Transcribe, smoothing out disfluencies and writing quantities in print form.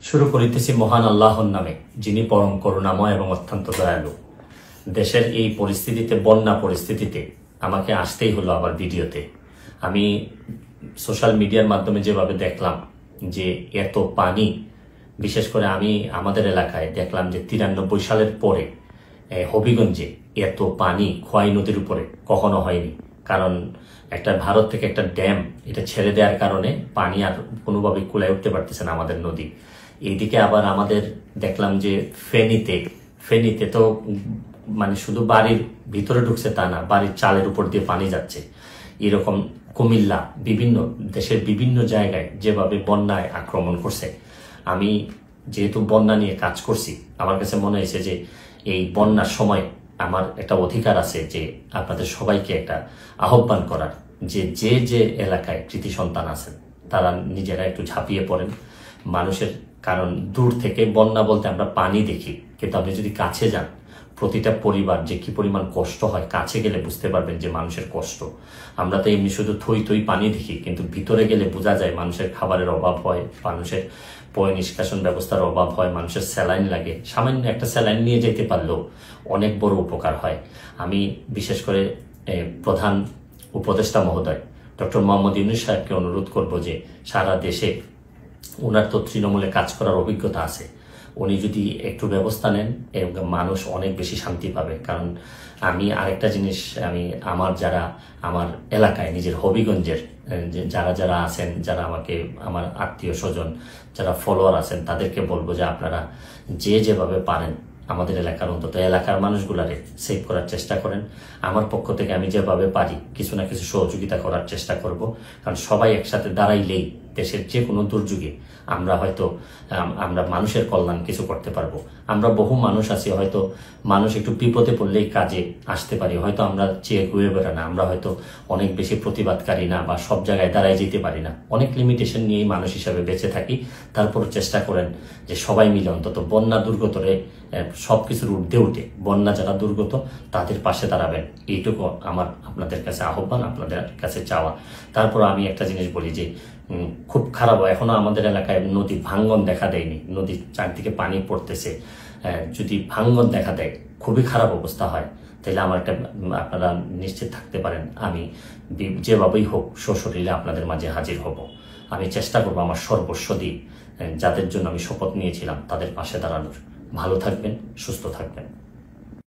শুরু করিতেছি মহান আল্লাহর নামে, যিনি পরম করুণাময় এবং অত্যন্ত দয়ালু। দেশের এই পরিস্থিতিতে, বন্যা পরিস্থিতিতে আমাকে আসতেই হলো আবার ভিডিওতে। আমি সোশ্যাল মিডিয়ার মাধ্যমে যেভাবে দেখলাম যে এত পানি, বিশেষ করে আমি আমাদের এলাকায় দেখলাম যে 93 সালের পরে হবিগঞ্জে এত পানি খোয়াই নদীর উপরে কখনো হয়নি। কারণ একটা ভারত থেকে একটা ড্যাম এটা ছেড়ে দেওয়ার কারণে পানি আর কোনোভাবে কুলায় উঠতে পারতেছে না আমাদের নদী। এইদিকে আবার আমাদের দেখলাম যে ফেনীতে তো মানে শুধু বাড়ির ভিতরে ঢুকছে তা না, বাড়ির চালের উপর দিয়ে পানি যাচ্ছে। এরকম কুমিল্লা, বিভিন্ন দেশের বিভিন্ন জায়গায় যেভাবে বন্যায় আক্রমণ করছে। আমি যেহেতু বন্যা নিয়ে কাজ করছি, আমার কাছে মনে হয়েছে যে এই বন্যার সময় আমার একটা অধিকার আছে যে আপনাদের সবাইকে একটা আহ্বান করার, যে যে এলাকায় কৃতি সন্তান আছেন তারা নিজেরা একটু ঝাঁপিয়ে পড়েন মানুষের। কারণ দূর থেকে বন্যা বলতে আমরা পানি দেখি, কিন্তু আপনি যদি কাছে যান, প্রতিটা পরিবার যে কি পরিমাণ কষ্ট হয়, কাছে গেলে বুঝতে পারবেন যে মানুষের কষ্ট। আমরা তো এমনি শুধু থই পানি দেখি, কিন্তু ভিতরে গেলে বোঝা যায় মানুষের খাবারের অভাব হয়, মানুষের পয় নিষ্কাশন ব্যবস্থার অভাব হয়, মানুষের স্যালাইন লাগে। সামান্য একটা স্যালাইন নিয়ে যেতে পারলেও অনেক বড় উপকার হয়। আমি বিশেষ করে প্রধান উপদেষ্টা মহোদয় ডক্টর মোহাম্মদ ইউনূস সাহেবকে অনুরোধ করব যে সারা দেশে, ওনার তো তৃণমূলে কাজ করার অভিজ্ঞতা আছে, উনি যদি একটু ব্যবস্থা নেন মানুষ অনেক বেশি শান্তি পাবে। কারণ আমি আরেকটা জিনিস, আমার এলাকায় নিজের হবিগঞ্জের যারা আছেন, যারা আমাকে, আমার আত্মীয় স্বজন, যারা ফলোয়ার আছেন, তাদেরকে বলবো যে আপনারা যেভাবে পারেন আমাদের এলাকার, অন্তত এলাকার মানুষগুলারে সেভ করার চেষ্টা করেন। আমার পক্ষ থেকে আমি যেভাবে পারি কিছু না কিছু সহযোগিতা করার চেষ্টা করব। কারণ সবাই একসাথে দাঁড়াইলেই দেশের যে কোনো দুর্যোগে আমরা মানুষের কল্যাণ কিছু করতে পারবো। আমরা বহু মানুষ আছি, হয়তো মানুষ একটু বিপদে পড়লেই কাজে আসতে পারি, হয়তো আমরা চেয়ে ঘুরে বেড়া না, আমরা হয়তো অনেক বেশি প্রতিবাদকারী না, বা সব জায়গায় দাঁড়ায় যেতে পারি না, অনেক লিমিটেশন নিয়েই মানুষ হিসাবে বেঁচে থাকি। তারপর চেষ্টা করেন যে সবাই মিলে অন্তত বন্যা দুর্গতরে সবকিছুর ঊর্ধ্বে উঠে বন্যা যারা দুর্গত তাদের পাশে দাঁড়াবেন, এইটুকু আমার আপনাদের কাছে আহ্বান, আপনাদের কাছে চাওয়া। তারপর আমি একটা জিনিস বলি যে খুব খারাপ, এখনো আমাদের এলাকায় নদী ভাঙ্গন দেখা দেয়নি, নদীর চারদিকে পানি পড়তেছে। যদি ভাঙ্গন দেখা দেয়, খুবই খারাপ অবস্থা হয়, তাহলে আপনারা নিশ্চিত থাকতে পারেন আমি যেভাবেই হোক সশরীরে আপনাদের মাঝে হাজির হব। আমি চেষ্টা করবো আমার সর্বস্ব দিয়ে যাদের জন্য আমি শপথ নিয়েছিলাম তাদের পাশে দাঁড়ানোর। ভালো থাকবেন, সুস্থ থাকবেন।